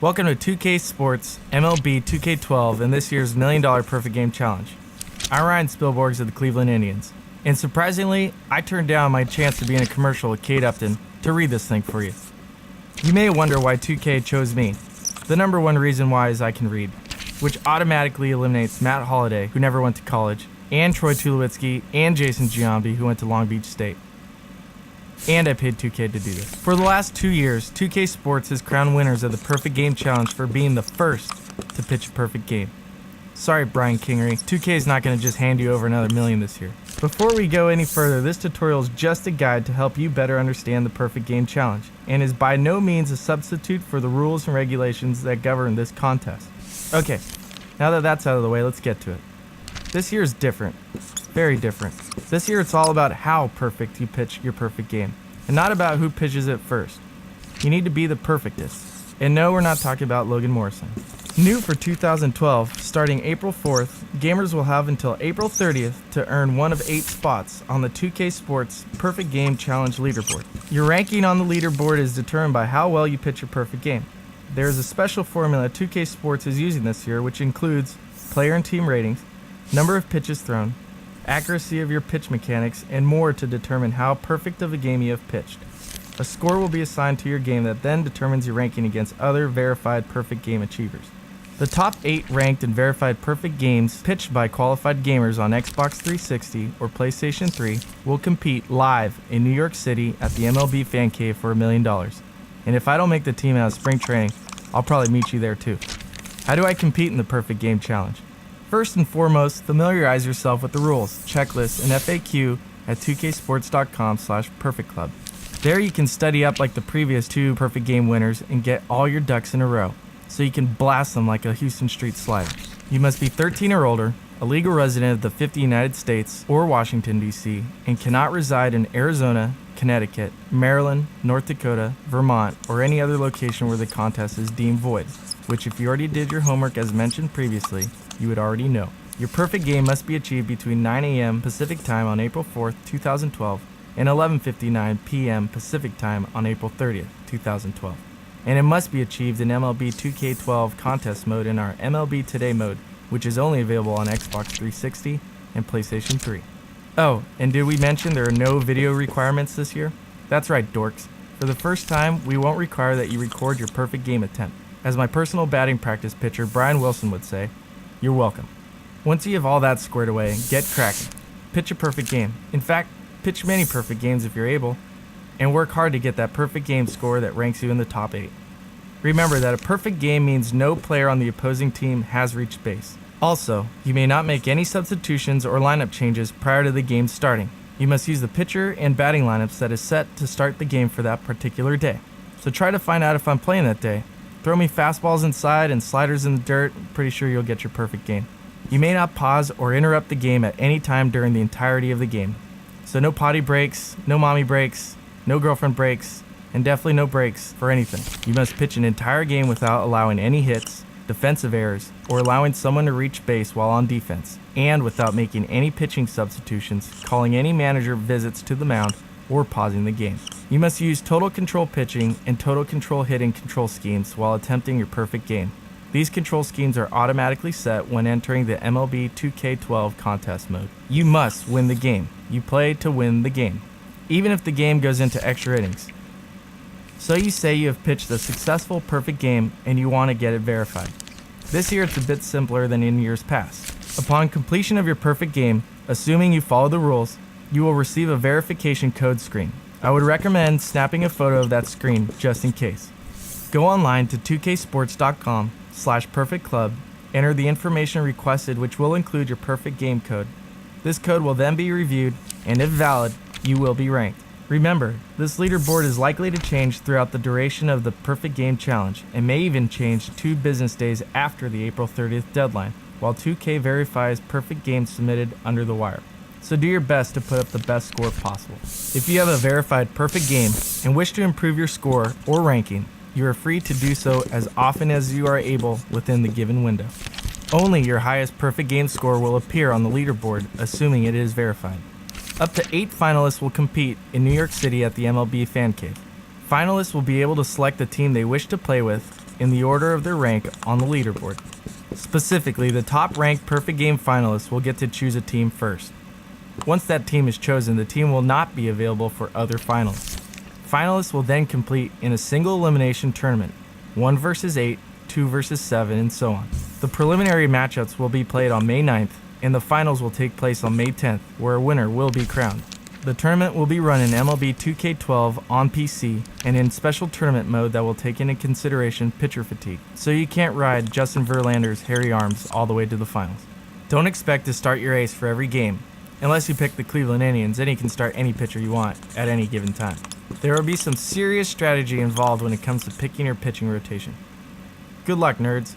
Welcome to 2K Sports MLB 2K12 and this year's $1 Million Perfect Game Challenge. I'm Ryan Spilborghs of the Cleveland Indians, and surprisingly, I turned down my chance to be in a commercial with Kate Upton to read this thing for you. You may wonder why 2K chose me. The number one reason why is I can read, which automatically eliminates Matt Holliday, who never went to college, and Troy Tulowitzki, and Jason Giambi, who went to Long Beach State. And I paid 2K to do this. For the last 2 years, 2K Sports has crowned winners of the Perfect Game Challenge for being the first to pitch a perfect game. Sorry, Brian Kingery, 2K is not going to just hand you over another $1 million this year. Before we go any further, this tutorial is just a guide to help you better understand the Perfect Game Challenge, and is by no means a substitute for the rules and regulations that govern this contest. Okay, now that that's out of the way, let's get to it. This year is different. Very different. This year it's all about how perfect you pitch your perfect game, and not about who pitches it first. You need to be the perfectest. And no, we're not talking about Logan Morrison. New for 2012, starting April 4th, gamers will have until April 30th to earn one of 8 spots on the 2K Sports Perfect Game Challenge leaderboard. Your ranking on the leaderboard is determined by how well you pitch your perfect game. There is a special formula 2K Sports is using this year, which includes player and team ratings, number of pitches thrown, accuracy of your pitch mechanics, and more to determine how perfect of a game you have pitched. A score will be assigned to your game that then determines your ranking against other verified perfect game achievers. The top 8 ranked and verified perfect games pitched by qualified gamers on Xbox 360 or PlayStation 3 will compete live in New York City at the MLB Fan Cave for $1 million. And if I don't make the team out of spring training, I'll probably meet you there too. How do I compete in the Perfect Game Challenge? First and foremost, familiarize yourself with the rules, checklists, and FAQ at 2ksports.com/perfectclub. There you can study up like the previous 2 Perfect Game winners and get all your ducks in a row, so you can blast them like a Houston Street Slider. You must be 13 or older, a legal resident of the 50 United States or Washington, D.C., and cannot reside in Arizona, Connecticut, Maryland, North Dakota, Vermont, or any other location where the contest is deemed void, which if you already did your homework as mentioned previously, you would already know. Your perfect game must be achieved between 9 a.m. Pacific Time on April 4th, 2012 and 11:59 p.m. Pacific Time on April 30th, 2012. And it must be achieved in MLB 2K12 contest mode in our MLB Today mode, which is only available on Xbox 360 and PlayStation 3. Oh, and did we mention there are no video requirements this year? That's right, dorks. For the first time, we won't require that you record your perfect game attempt. As my personal batting practice pitcher Brian Wilson would say, you're welcome. Once you have all that squared away, get cracking. Pitch a perfect game. In fact, pitch many perfect games if you're able, and work hard to get that perfect game score that ranks you in the top 8. Remember that a perfect game means no player on the opposing team has reached base. Also, you may not make any substitutions or lineup changes prior to the game starting. You must use the pitcher and batting lineups that is set to start the game for that particular day. So try to find out if I'm playing that day. Throw me fastballs inside and sliders in the dirt, pretty sure you'll get your perfect game. You may not pause or interrupt the game at any time during the entirety of the game. So no potty breaks, no mommy breaks, no girlfriend breaks, and definitely no breaks for anything. You must pitch an entire game without allowing any hits, defensive errors, or allowing someone to reach base while on defense, and without making any pitching substitutions, calling any manager visits to the mound, or pausing the game. You must use total control pitching and total control hitting control schemes while attempting your perfect game. These control schemes are automatically set when entering the MLB 2K12 contest mode. You must win the game. You play to win the game, even if the game goes into extra innings. So you say you have pitched a successful perfect game and you want to get it verified. This year it's a bit simpler than in years past. Upon completion of your perfect game, assuming you follow the rules, you will receive a verification code screen. I would recommend snapping a photo of that screen just in case. Go online to 2ksports.com/perfectclub, enter the information requested, which will include your perfect game code. This code will then be reviewed, and if valid, you will be ranked. Remember, this leaderboard is likely to change throughout the duration of the Perfect Game Challenge, and may even change 2 business days after the April 30th deadline, while 2K verifies perfect games submitted under the wire. So do your best to put up the best score possible. If you have a verified perfect game and wish to improve your score or ranking, you are free to do so as often as you are able within the given window. Only your highest perfect game score will appear on the leaderboard, assuming it is verified. Up to 8 finalists will compete in New York City at the MLB Fan Cave. Finalists will be able to select the team they wish to play with, in the order of their rank on the leaderboard. Specifically, the top-ranked Perfect Game finalists will get to choose a team first. Once that team is chosen, the team will not be available for other finalists. Finalists will then compete in a single elimination tournament, 1 versus 8, 2 versus 7, and so on. The preliminary matchups will be played on May 9th, and the finals will take place on May 10th, where a winner will be crowned. The tournament will be run in MLB 2K12 on PC and in special tournament mode that will take into consideration pitcher fatigue, so you can't ride Justin Verlander's hairy arms all the way to the finals. Don't expect to start your ace for every game, unless you pick the Cleveland Indians, then you can start any pitcher you want at any given time. There will be some serious strategy involved when it comes to picking your pitching rotation. Good luck, nerds.